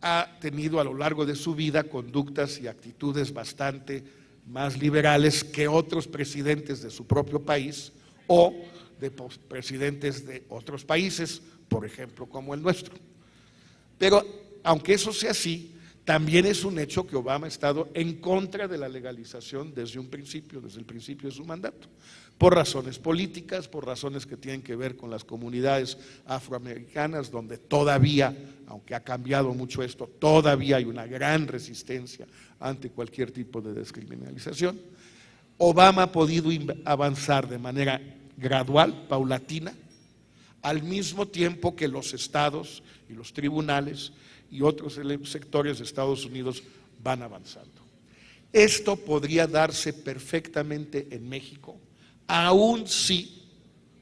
ha tenido a lo largo de su vida conductas y actitudes bastante más liberales que otros presidentes de su propio país o de presidentes de otros países, por ejemplo, como el nuestro. Pero aunque eso sea así, también es un hecho que Obama ha estado en contra de la legalización desde el principio de su mandato, por razones políticas, por razones que tienen que ver con las comunidades afroamericanas, donde todavía, aunque ha cambiado mucho esto, todavía hay una gran resistencia ante cualquier tipo de descriminalización. Obama ha podido avanzar de manera gradual, paulatina, al mismo tiempo que los estados y los tribunales y otros sectores de Estados Unidos van avanzando. Esto podría darse perfectamente en México, aun si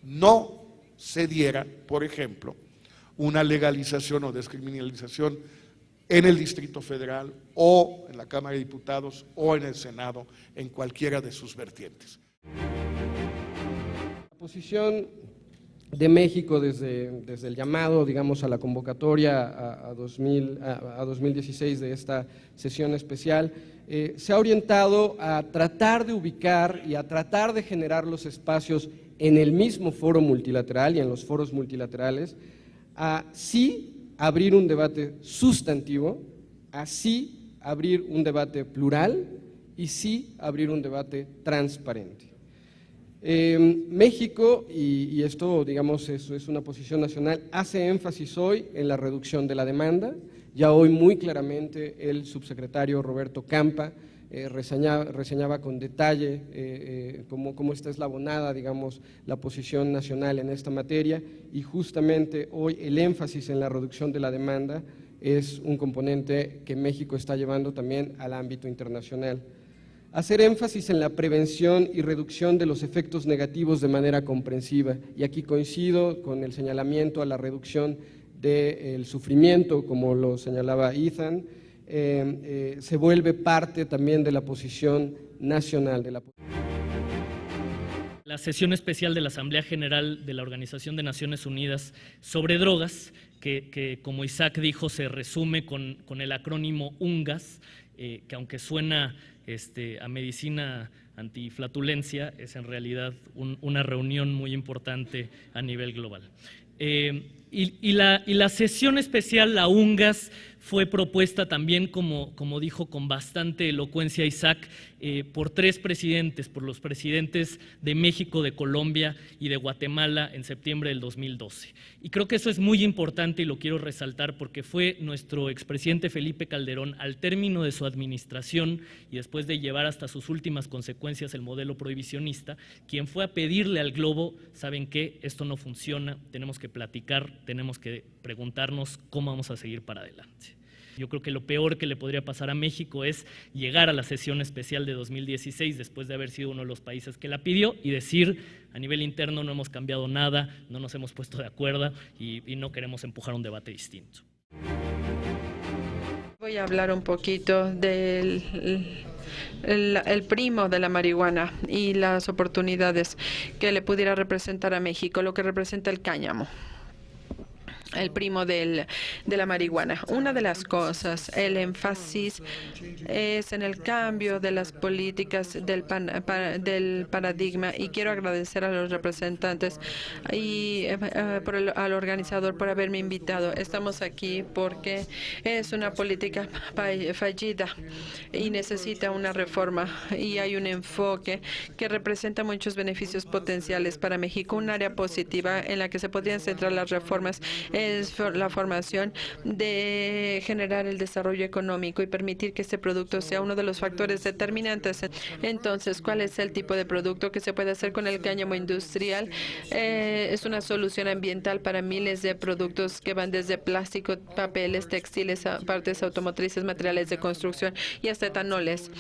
no se diera, por ejemplo, una legalización o descriminalización en el Distrito Federal o en la Cámara de Diputados o en el Senado, en cualquiera de sus vertientes. La posición de México desde el llamado, digamos, a la convocatoria a 2016 de esta sesión especial, se ha orientado a tratar de ubicar y a tratar de generar los espacios en el mismo foro multilateral y en los foros multilaterales, a sí abrir un debate sustantivo, a sí abrir un debate plural y sí abrir un debate transparente. México, y esto digamos es una posición nacional, hace énfasis hoy en la reducción de la demanda. Ya hoy muy claramente el subsecretario Roberto Campa reseñaba con detalle cómo está eslabonada, digamos, la posición nacional en esta materia, y justamente hoy el énfasis en la reducción de la demanda es un componente que México está llevando también al ámbito internacional. Hacer énfasis en la prevención y reducción de los efectos negativos de manera comprensiva, y aquí coincido con el señalamiento a la reducción del sufrimiento, como lo señalaba Ethan, se vuelve parte también de la posición nacional. La sesión especial de la Asamblea General de la Organización de Naciones Unidas sobre drogas, que como Isaac dijo, se resume con el acrónimo UNGAS, que aunque suena a medicina antiflatulencia, es en realidad una reunión muy importante a nivel global. Y la sesión especial, la UNGAS, fue propuesta también, como dijo con bastante elocuencia Isaac, por tres presidentes, por los presidentes de México, de Colombia y de Guatemala en septiembre del 2012. Y creo que eso es muy importante y lo quiero resaltar porque fue nuestro expresidente Felipe Calderón, al término de su administración y después de llevar hasta sus últimas consecuencias el modelo prohibicionista, quien fue a pedirle al globo: ¿saben qué? Esto no funciona, tenemos que platicar, tenemos que preguntarnos cómo vamos a seguir para adelante. Yo creo que lo peor que le podría pasar a México es llegar a la sesión especial de 2016 después de haber sido uno de los países que la pidió y decir: a nivel interno no hemos cambiado nada, no nos hemos puesto de acuerdo y no queremos empujar un debate distinto. Voy a hablar un poquito del el primo de la marihuana y las oportunidades que le pudiera representar a México, lo que representa el cáñamo. El primo de la marihuana. Una de las cosas, el énfasis es en el cambio de las políticas del paradigma, y quiero agradecer a los representantes y al organizador por haberme invitado. Estamos aquí porque es una política fallida y necesita una reforma, y hay un enfoque que representa muchos beneficios potenciales para México. Un área positiva en la que se podrían centrar las reformas es la formación de generar el desarrollo económico y permitir que este producto sea uno de los factores determinantes. Entonces, ¿cuál es el tipo de producto que se puede hacer con el cáñamo industrial? Es una solución ambiental para miles de productos que van desde plástico, papeles, textiles, partes automotrices, materiales de construcción y hasta etanoles.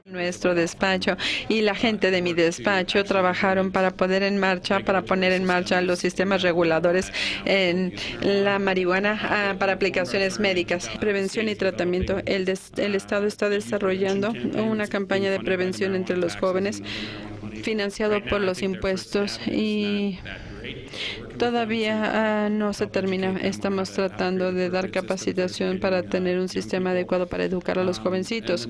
Nuestro despacho y la gente de mi despacho trabajaron para poner en marcha los sistemas reguladores en la marihuana para aplicaciones médicas. Prevención y tratamiento. El Estado está desarrollando una campaña de prevención entre los jóvenes financiado por los impuestos, y Todavía no se termina. Estamos tratando de dar capacitación para tener un sistema adecuado para educar a los jovencitos.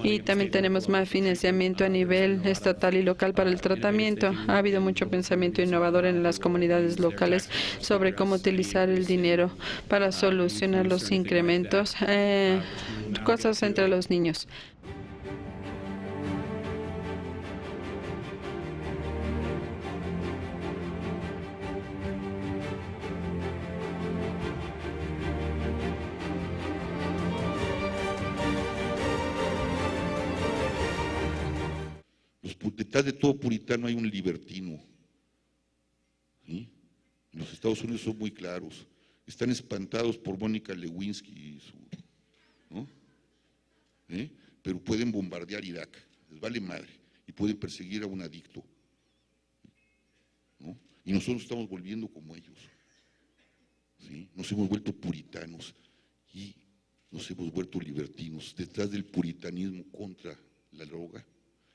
Y también tenemos más financiamiento a nivel estatal y local para el tratamiento. Ha habido mucho pensamiento innovador en las comunidades locales sobre cómo utilizar el dinero para solucionar los incrementos, cosas entre los niños. Detrás de todo puritano hay un libertino. ¿Sí? Los Estados Unidos son muy claros. Están espantados por Mónica Lewinsky y ¿no? Pero pueden bombardear Irak, les vale madre, y pueden perseguir a un adicto, ¿no? Y nosotros estamos volviendo como ellos, ¿sí? Nos hemos vuelto puritanos y nos hemos vuelto libertinos. Detrás del puritanismo contra la droga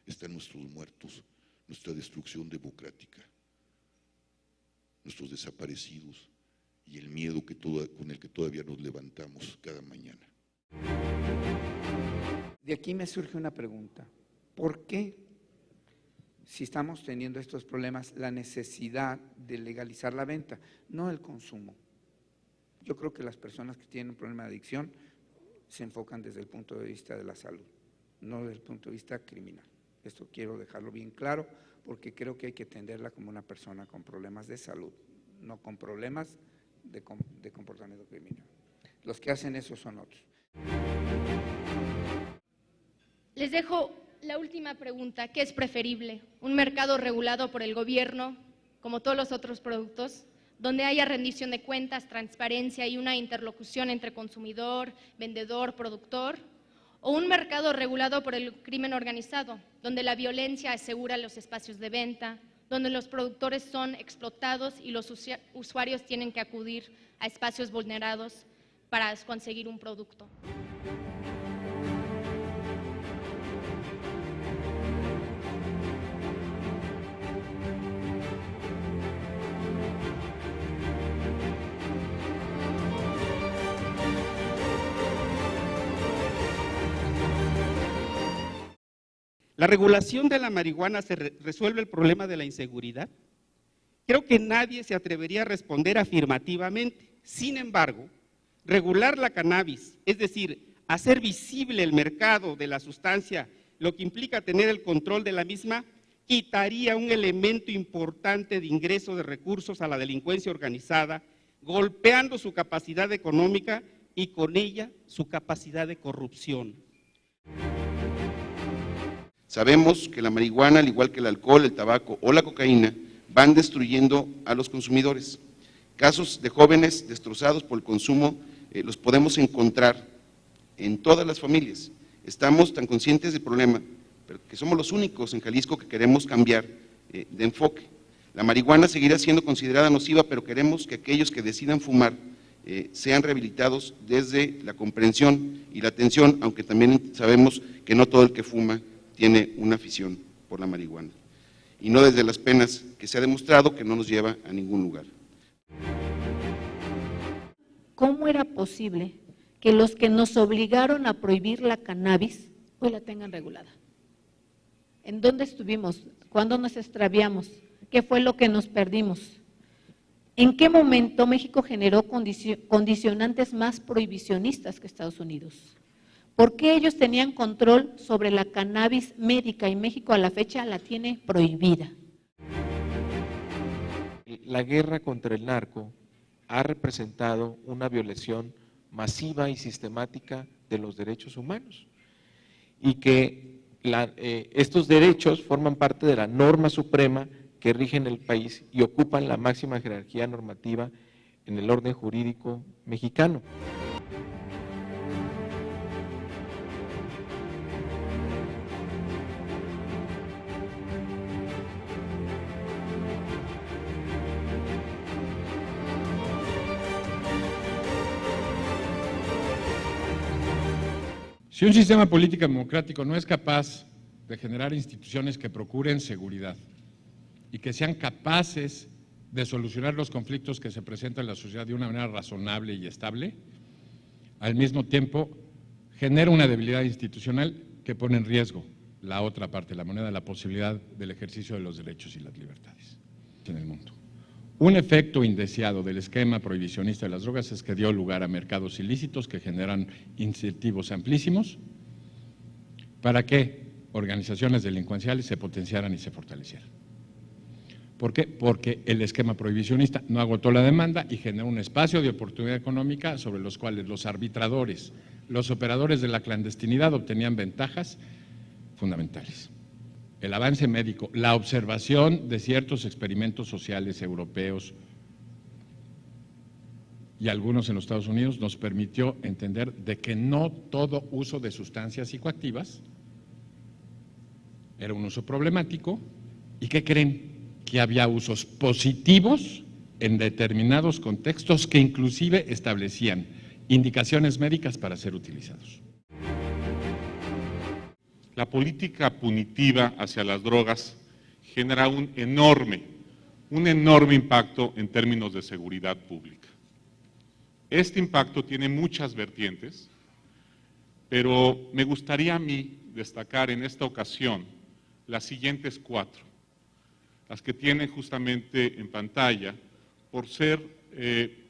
están nuestros muertos, nuestra destrucción democrática, nuestros desaparecidos y el miedo con el que todavía nos levantamos cada mañana. De aquí me surge una pregunta. ¿Por qué, si estamos teniendo estos problemas, la necesidad de legalizar la venta, no el consumo? Yo creo que las personas que tienen un problema de adicción se enfocan desde el punto de vista de la salud, no desde el punto de vista criminal. Esto quiero dejarlo bien claro, porque creo que hay que atenderla como una persona con problemas de salud, no con problemas de comportamiento criminal. Los que hacen eso son otros. Les dejo la última pregunta. ¿Qué es preferible? ¿Un mercado regulado por el gobierno, como todos los otros productos, donde haya rendición de cuentas, transparencia y una interlocución entre consumidor, vendedor, productor? ¿O un mercado regulado por el crimen organizado, donde la violencia asegura los espacios de venta, donde los productores son explotados y los usuarios tienen que acudir a espacios vulnerados para conseguir un producto? ¿La regulación de la marihuana resuelve el problema de la inseguridad? Creo que nadie se atrevería a responder afirmativamente. Sin embargo, regular la cannabis, es decir, hacer visible el mercado de la sustancia, lo que implica tener el control de la misma, quitaría un elemento importante de ingreso de recursos a la delincuencia organizada, golpeando su capacidad económica y con ella su capacidad de corrupción. Sabemos que la marihuana, al igual que el alcohol, el tabaco o la cocaína, van destruyendo a los consumidores. Casos de jóvenes destrozados por el consumo los podemos encontrar en todas las familias. Estamos tan conscientes del problema, pero que somos los únicos en Jalisco que queremos cambiar de enfoque. La marihuana seguirá siendo considerada nociva, pero queremos que aquellos que decidan fumar sean rehabilitados desde la comprensión y la atención, aunque también sabemos que no todo el que fuma tiene una afición por la marihuana, y no desde las penas, que se ha demostrado que no nos lleva a ningún lugar. ¿Cómo era posible que los que nos obligaron a prohibir la cannabis hoy la tengan regulada? ¿En dónde estuvimos? ¿Cuándo nos extraviamos? ¿Qué fue lo que nos perdimos? ¿En qué momento México generó condicionantes más prohibicionistas que Estados Unidos? ¿Por qué ellos tenían control sobre la cannabis médica y México a la fecha la tiene prohibida? La guerra contra el narco ha representado una violación masiva y sistemática de los derechos humanos y que estos derechos forman parte de la norma suprema que rige en el país y ocupan la máxima jerarquía normativa en el orden jurídico mexicano. Si un sistema político democrático no es capaz de generar instituciones que procuren seguridad y que sean capaces de solucionar los conflictos que se presentan en la sociedad de una manera razonable y estable, al mismo tiempo genera una debilidad institucional que pone en riesgo la otra parte de la moneda, la posibilidad del ejercicio de los derechos y las libertades en el mundo. Un efecto indeseado del esquema prohibicionista de las drogas es que dio lugar a mercados ilícitos que generan incentivos amplísimos para que organizaciones delincuenciales se potenciaran y se fortalecieran. ¿Por qué? Porque el esquema prohibicionista no agotó la demanda y generó un espacio de oportunidad económica sobre los cuales los arbitradores, los operadores de la clandestinidad obtenían ventajas fundamentales. El avance médico, la observación de ciertos experimentos sociales europeos y algunos en los Estados Unidos nos permitió entender de que no todo uso de sustancias psicoactivas era un uso problemático. ¿Y qué creen? Que había usos positivos en determinados contextos que inclusive establecían indicaciones médicas para ser utilizados. La política punitiva hacia las drogas genera un enorme impacto en términos de seguridad pública. Este impacto tiene muchas vertientes, pero me gustaría a mí destacar en esta ocasión las siguientes 4, las que tienen justamente en pantalla, por ser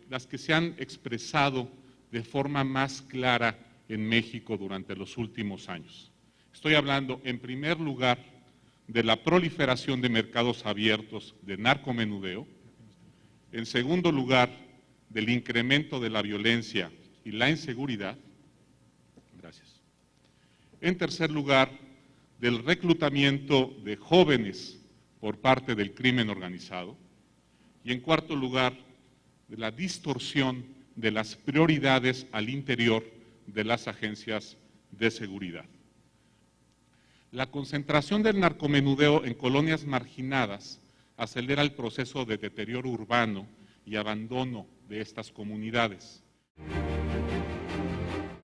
las que se han expresado de forma más clara en México durante los últimos años. Estoy hablando, en primer lugar, de la proliferación de mercados abiertos de narcomenudeo, en segundo lugar, del incremento de la violencia y la inseguridad, gracias. En tercer lugar, del reclutamiento de jóvenes por parte del crimen organizado, y en cuarto lugar, de la distorsión de las prioridades al interior de las agencias de seguridad. La concentración del narcomenudeo en colonias marginadas acelera el proceso de deterioro urbano y abandono de estas comunidades.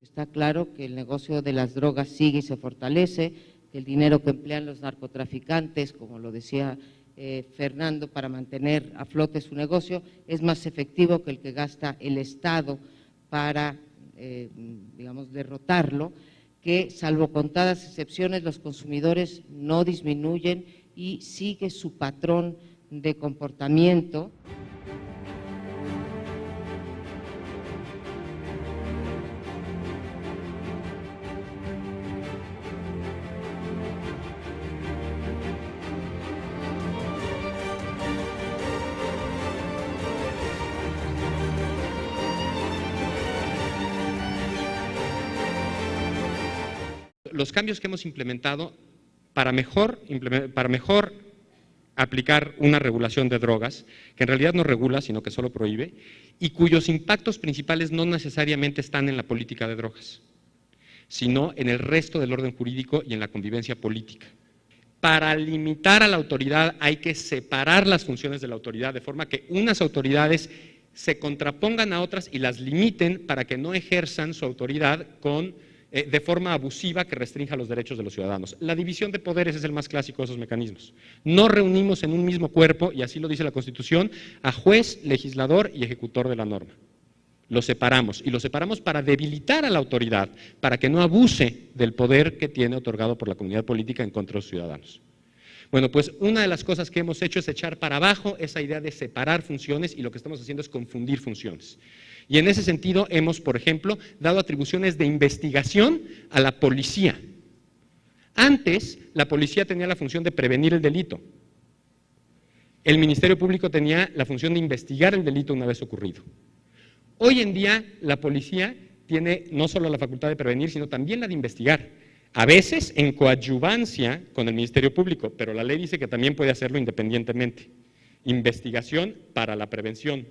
Está claro que el negocio de las drogas sigue y se fortalece, que el dinero que emplean los narcotraficantes, como lo decía Fernando, para mantener a flote su negocio, es más efectivo que el que gasta el Estado para, digamos, derrotarlo, que salvo contadas excepciones los consumidores no disminuyen y sigue su patrón de comportamiento. Los cambios que hemos implementado para mejor aplicar una regulación de drogas, que en realidad no regula, sino que solo prohíbe, y cuyos impactos principales no necesariamente están en la política de drogas, sino en el resto del orden jurídico y en la convivencia política. Para limitar a la autoridad hay que separar las funciones de la autoridad, de forma que unas autoridades se contrapongan a otras y las limiten para que no ejerzan su autoridad de forma abusiva que restrinja los derechos de los ciudadanos. La división de poderes es el más clásico de esos mecanismos. No reunimos en un mismo cuerpo, y así lo dice la Constitución, a juez, legislador y ejecutor de la norma. Los separamos, y los separamos para debilitar a la autoridad, para que no abuse del poder que tiene otorgado por la comunidad política en contra de los ciudadanos. Bueno, pues una de las cosas que hemos hecho es echar para abajo esa idea de separar funciones, y lo que estamos haciendo es confundir funciones. Y en ese sentido hemos, por ejemplo, dado atribuciones de investigación a la policía. Antes, la policía tenía la función de prevenir el delito. El Ministerio Público tenía la función de investigar el delito una vez ocurrido. Hoy en día, la policía tiene no solo la facultad de prevenir, sino también la de investigar. A veces en coadyuvancia con el Ministerio Público, pero la ley dice que también puede hacerlo independientemente. Investigación para la prevención.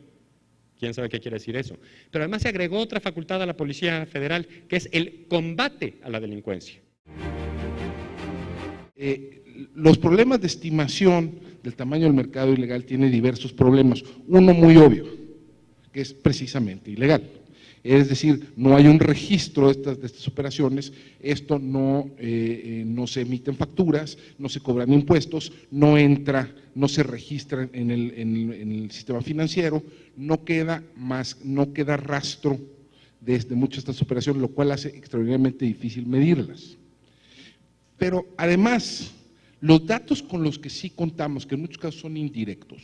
¿Quién sabe qué quiere decir eso? Pero además se agregó otra facultad a la Policía Federal, que es el combate a la delincuencia. Los problemas de estimación del tamaño del mercado ilegal tienen diversos problemas. Uno muy obvio, que es precisamente ilegal. es decir, no hay un registro de estas operaciones, esto no se emiten facturas, no se cobran impuestos, no se registra en el sistema financiero, no queda rastro de muchas de estas operaciones, lo cual hace extraordinariamente difícil medirlas. Pero además, los datos con los que sí contamos, que en muchos casos son indirectos,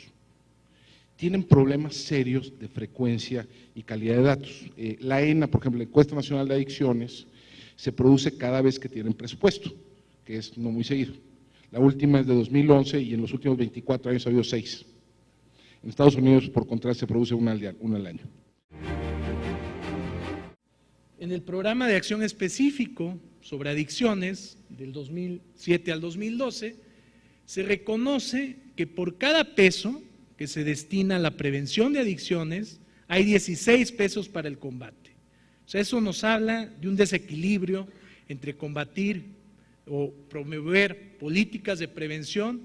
tienen problemas serios de frecuencia y calidad de datos. La ENA, por ejemplo, la Encuesta Nacional de Adicciones, se produce cada vez que tienen presupuesto, que es no muy seguido. La última es de 2011 y en los últimos 24 años ha habido 6. En Estados Unidos, por contraste, se produce una al año. En el programa de acción específico sobre adicciones del 2007 al 2012, se reconoce que por cada peso que se destina a la prevención de adicciones, hay 16 pesos para el combate. O sea, eso nos habla de un desequilibrio entre combatir o promover políticas de prevención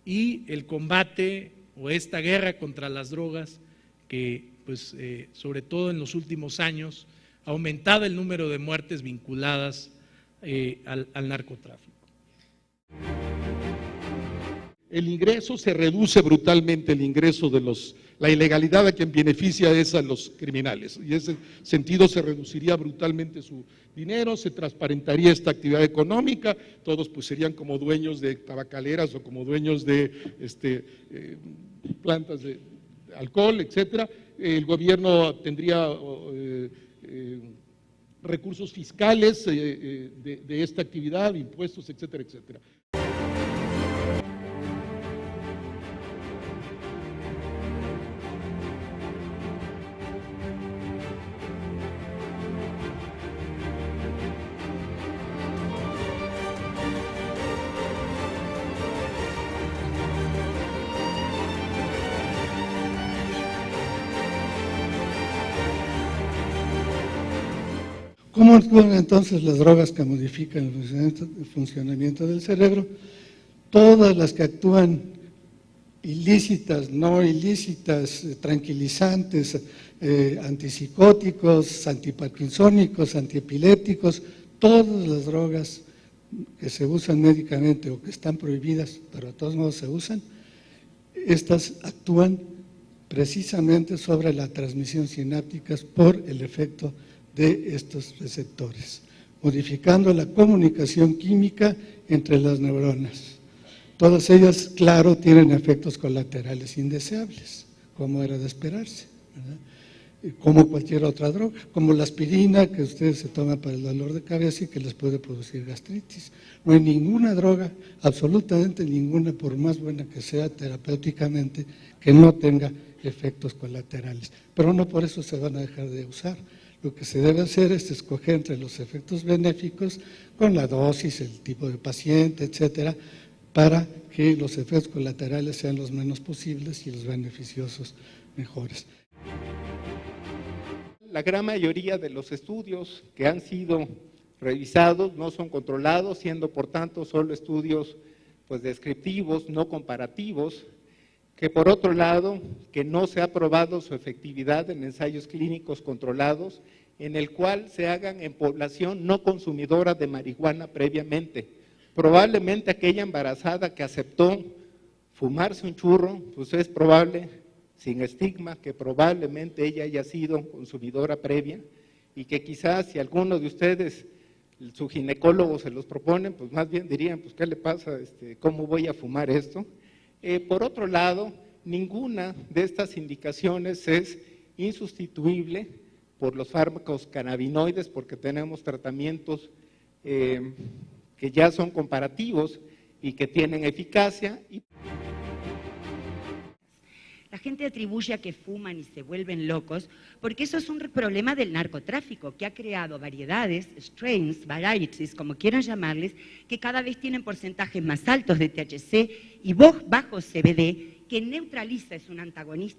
y el combate o esta guerra contra las drogas que, pues, sobre todo en los últimos años, ha aumentado el número de muertes vinculadas al narcotráfico. El ingreso se reduce brutalmente, el ingreso la ilegalidad a quien beneficia es a los criminales, y en ese sentido se reduciría brutalmente su dinero, se transparentaría esta actividad económica, todos pues serían como dueños de tabacaleras o como dueños de plantas de alcohol, etcétera. El gobierno tendría recursos fiscales de esta actividad, impuestos, etcétera, etcétera. ¿Cómo actúan entonces las drogas que modifican el funcionamiento del cerebro? Todas las que actúan ilícitas, no ilícitas, tranquilizantes, antipsicóticos, antiparkinsónicos, antiepilépticos, todas las drogas que se usan médicamente o que están prohibidas, pero de todos modos se usan, estas actúan precisamente sobre la transmisión sináptica por el efecto de estos receptores, modificando la comunicación química entre las neuronas. Todas ellas, claro, tienen efectos colaterales indeseables, como era de esperarse, ¿verdad? Como cualquier otra droga, como la aspirina que ustedes se toman para el dolor de cabeza y que les puede producir gastritis. No hay ninguna droga, absolutamente ninguna, por más buena que sea terapéuticamente, que no tenga efectos colaterales. Pero no por eso se van a dejar de usar. Lo que se debe hacer es escoger entre los efectos benéficos con la dosis, el tipo de paciente, etcétera, para que los efectos colaterales sean los menos posibles y los beneficiosos mejores. La gran mayoría de los estudios que han sido revisados no son controlados, siendo por tanto solo estudios pues, descriptivos, no comparativos, que por otro lado, que no se ha probado su efectividad en ensayos clínicos controlados, en el cual se hagan en población no consumidora de marihuana previamente. Probablemente aquella embarazada que aceptó fumarse un churro, pues es probable, sin estigma, que probablemente ella haya sido consumidora previa y que quizás si alguno de ustedes, su ginecólogo se los propone, pues más bien dirían, pues ¿qué le pasa? ¿Cómo voy a fumar esto? Por otro lado, ninguna de estas indicaciones es insustituible por los fármacos cannabinoides porque tenemos tratamientos que ya son comparativos y que tienen eficacia. La gente atribuye a que fuman y se vuelven locos porque eso es un problema del narcotráfico que ha creado variedades, strains, varieties, como quieran llamarles, que cada vez tienen porcentajes más altos de THC y bajos CBD, que neutraliza, es un antagonista